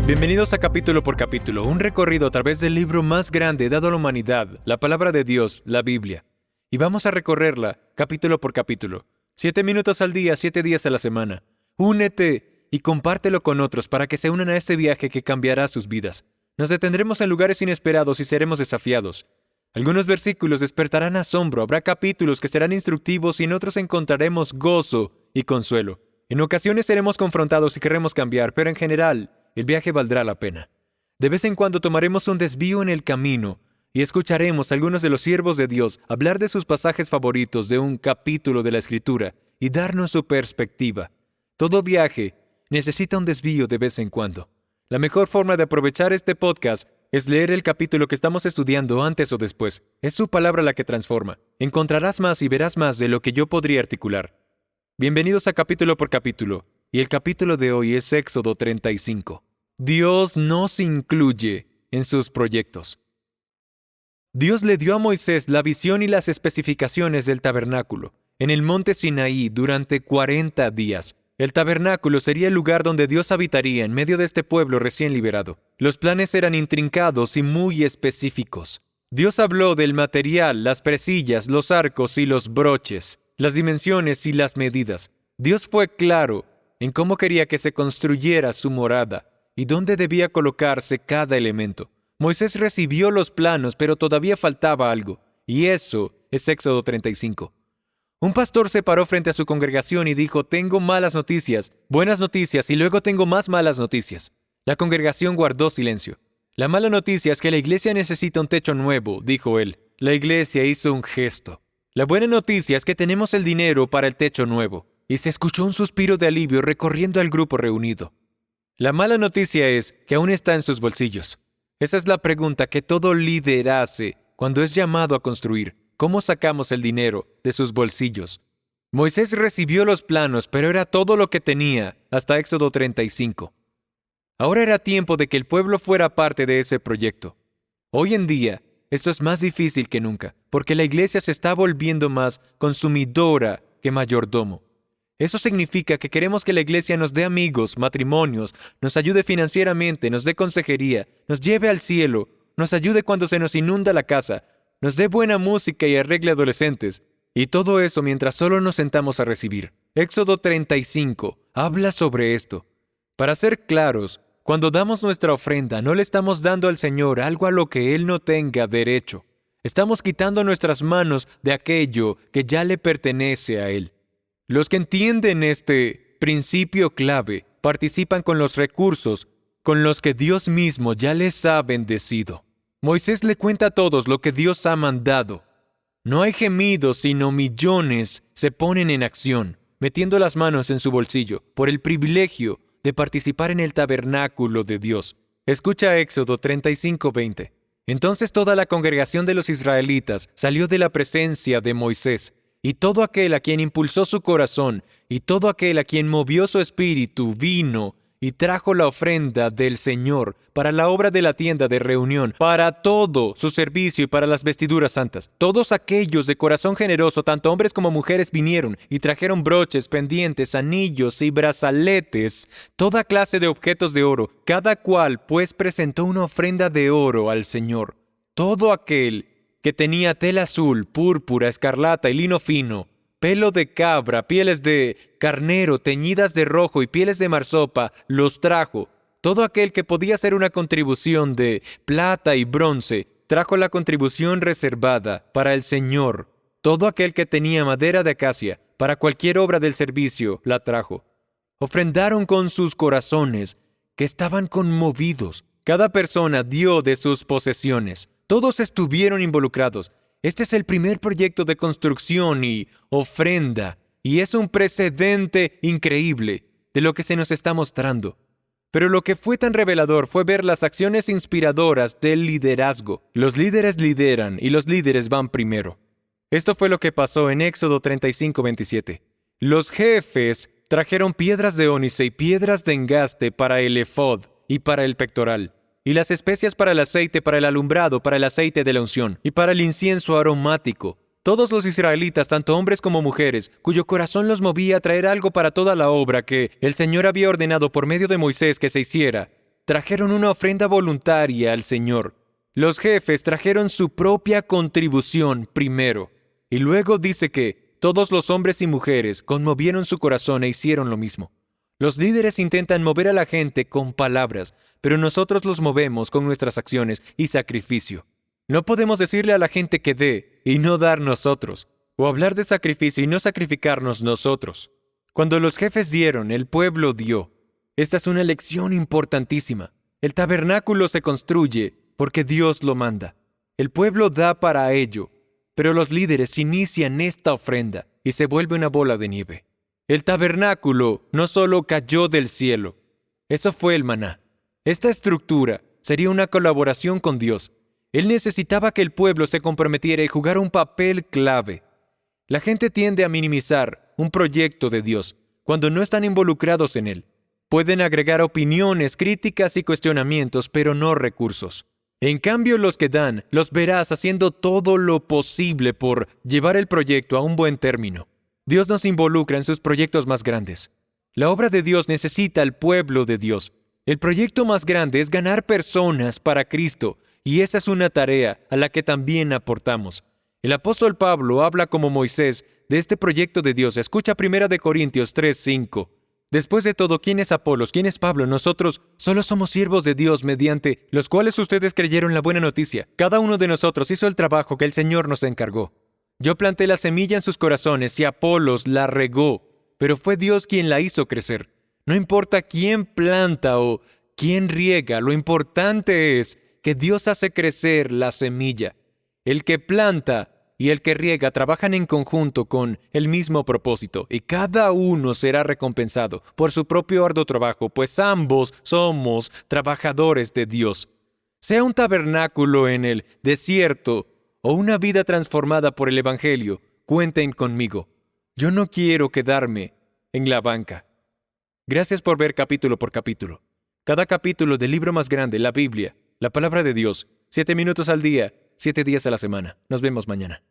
Bienvenidos a Capítulo por Capítulo, un recorrido a través del libro más grande dado a la humanidad, la palabra de Dios, la Biblia. Y vamos a recorrerla capítulo por capítulo. 7 minutos al día, 7 días a la semana. Únete y compártelo con otros para que se unan a este viaje que cambiará sus vidas. Nos detendremos en lugares inesperados y seremos desafiados. Algunos versículos despertarán asombro, habrá capítulos que serán instructivos y en otros encontraremos gozo y consuelo. En ocasiones seremos confrontados y querremos cambiar, pero en general, el viaje valdrá la pena. De vez en cuando tomaremos un desvío en el camino y escucharemos a algunos de los siervos de Dios hablar de sus pasajes favoritos de un capítulo de la Escritura y darnos su perspectiva. Todo viaje necesita un desvío de vez en cuando. La mejor forma de aprovechar este podcast es leer el capítulo que estamos estudiando antes o después. Es su palabra la que transforma. Encontrarás más y verás más de lo que yo podría articular. Bienvenidos a Capítulo por Capítulo, y el capítulo de hoy es Éxodo 35. Dios nos incluye en sus proyectos. Dios le dio a Moisés la visión y las especificaciones del tabernáculo en el monte Sinaí durante 40 días. El tabernáculo sería el lugar donde Dios habitaría en medio de este pueblo recién liberado. Los planes eran intrincados y muy específicos. Dios habló del material, las presillas, los arcos y los broches, las dimensiones y las medidas. Dios fue claro en cómo quería que se construyera su morada y dónde debía colocarse cada elemento. Moisés recibió los planos, pero todavía faltaba algo, y eso es Éxodo 35. Un pastor se paró frente a su congregación y dijo: tengo malas noticias, buenas noticias y luego tengo más malas noticias. La congregación guardó silencio. La mala noticia es que la iglesia necesita un techo nuevo, dijo él. La iglesia hizo un gesto. La buena noticia es que tenemos el dinero para el techo nuevo. Y se escuchó un suspiro de alivio recorriendo al grupo reunido. La mala noticia es que aún está en sus bolsillos. Esa es la pregunta que todo líder hace cuando es llamado a construir. ¿Cómo sacamos el dinero de sus bolsillos? Moisés recibió los planos, pero era todo lo que tenía hasta Éxodo 35. Ahora era tiempo de que el pueblo fuera parte de ese proyecto. Hoy en día, esto es más difícil que nunca, porque la iglesia se está volviendo más consumidora que mayordomo. Eso significa que queremos que la iglesia nos dé amigos, matrimonios, nos ayude financieramente, nos dé consejería, nos lleve al cielo, nos ayude cuando se nos inunda la casa, nos dé buena música y arregle adolescentes. Y todo eso mientras solo nos sentamos a recibir. Éxodo 35 habla sobre esto. Para ser claros, cuando damos nuestra ofrenda, no le estamos dando al Señor algo a lo que Él no tenga derecho. Estamos quitando nuestras manos de aquello que ya le pertenece a Él. Los que entienden este principio clave participan con los recursos con los que Dios mismo ya les ha bendecido. Moisés le cuenta a todos lo que Dios ha mandado. No hay gemidos, sino millones se ponen en acción, metiendo las manos en su bolsillo, por el privilegio de participar en el tabernáculo de Dios. Escucha Éxodo 35:20. Entonces toda la congregación de los israelitas salió de la presencia de Moisés, y todo aquel a quien impulsó su corazón, y todo aquel a quien movió su espíritu, vino y trajo la ofrenda del Señor para la obra de la tienda de reunión, para todo su servicio y para las vestiduras santas. Todos aquellos de corazón generoso, tanto hombres como mujeres, vinieron y trajeron broches, pendientes, anillos y brazaletes, toda clase de objetos de oro. Cada cual, pues, presentó una ofrenda de oro al Señor. Todo aquel que tenía tela azul, púrpura, escarlata y lino fino, pelo de cabra, pieles de carnero teñidas de rojo y pieles de marsopa, los trajo. Todo aquel que podía hacer una contribución de plata y bronce, trajo la contribución reservada para el Señor. Todo aquel que tenía madera de acacia, para cualquier obra del servicio, la trajo. Ofrendaron con sus corazones, que estaban conmovidos. Cada persona dio de sus posesiones. Todos estuvieron involucrados. Este es el primer proyecto de construcción y ofrenda, y es un precedente increíble de lo que se nos está mostrando. Pero lo que fue tan revelador fue ver las acciones inspiradoras del liderazgo. Los líderes lideran y los líderes van primero. Esto fue lo que pasó en Éxodo 35:27. Los jefes trajeron piedras de ónice y piedras de engaste para el efod y para el pectoral, y las especias para el aceite, para el alumbrado, para el aceite de la unción, y para el incienso aromático. Todos los israelitas, tanto hombres como mujeres, cuyo corazón los movía a traer algo para toda la obra que el Señor había ordenado por medio de Moisés que se hiciera, trajeron una ofrenda voluntaria al Señor. Los jefes trajeron su propia contribución primero. Y luego dice que todos los hombres y mujeres conmovieron su corazón e hicieron lo mismo. Los líderes intentan mover a la gente con palabras, pero nosotros los movemos con nuestras acciones y sacrificio. No podemos decirle a la gente que dé y no dar nosotros, o hablar de sacrificio y no sacrificarnos nosotros. Cuando los jefes dieron, el pueblo dio. Esta es una lección importantísima. El tabernáculo se construye porque Dios lo manda. El pueblo da para ello, pero los líderes inician esta ofrenda y se vuelve una bola de nieve. El tabernáculo no solo cayó del cielo, eso fue el maná. Esta estructura sería una colaboración con Dios. Él necesitaba que el pueblo se comprometiera y jugara un papel clave. La gente tiende a minimizar un proyecto de Dios cuando no están involucrados en él. Pueden agregar opiniones, críticas y cuestionamientos, pero no recursos. En cambio, los que dan, los verás haciendo todo lo posible por llevar el proyecto a un buen término. Dios nos involucra en sus proyectos más grandes. La obra de Dios necesita al pueblo de Dios. El proyecto más grande es ganar personas para Cristo, y esa es una tarea a la que también aportamos. El apóstol Pablo habla como Moisés de este proyecto de Dios. Escucha 1 Corintios 3:5. Después de todo, ¿quién es Apolos? ¿Quién es Pablo? Nosotros solo somos siervos de Dios mediante los cuales ustedes creyeron la buena noticia. Cada uno de nosotros hizo el trabajo que el Señor nos encargó. Yo planté la semilla en sus corazones y Apolos la regó, pero fue Dios quien la hizo crecer. No importa quién planta o quién riega, lo importante es que Dios hace crecer la semilla. El que planta y el que riega trabajan en conjunto con el mismo propósito, y cada uno será recompensado por su propio arduo trabajo, pues ambos somos trabajadores de Dios. Sea un tabernáculo en el desierto o una vida transformada por el Evangelio, cuenten conmigo. Yo no quiero quedarme en la banca. Gracias por ver capítulo por capítulo. Cada capítulo del libro más grande, la Biblia, la palabra de Dios, 7 minutos al día, 7 días a la semana. Nos vemos mañana.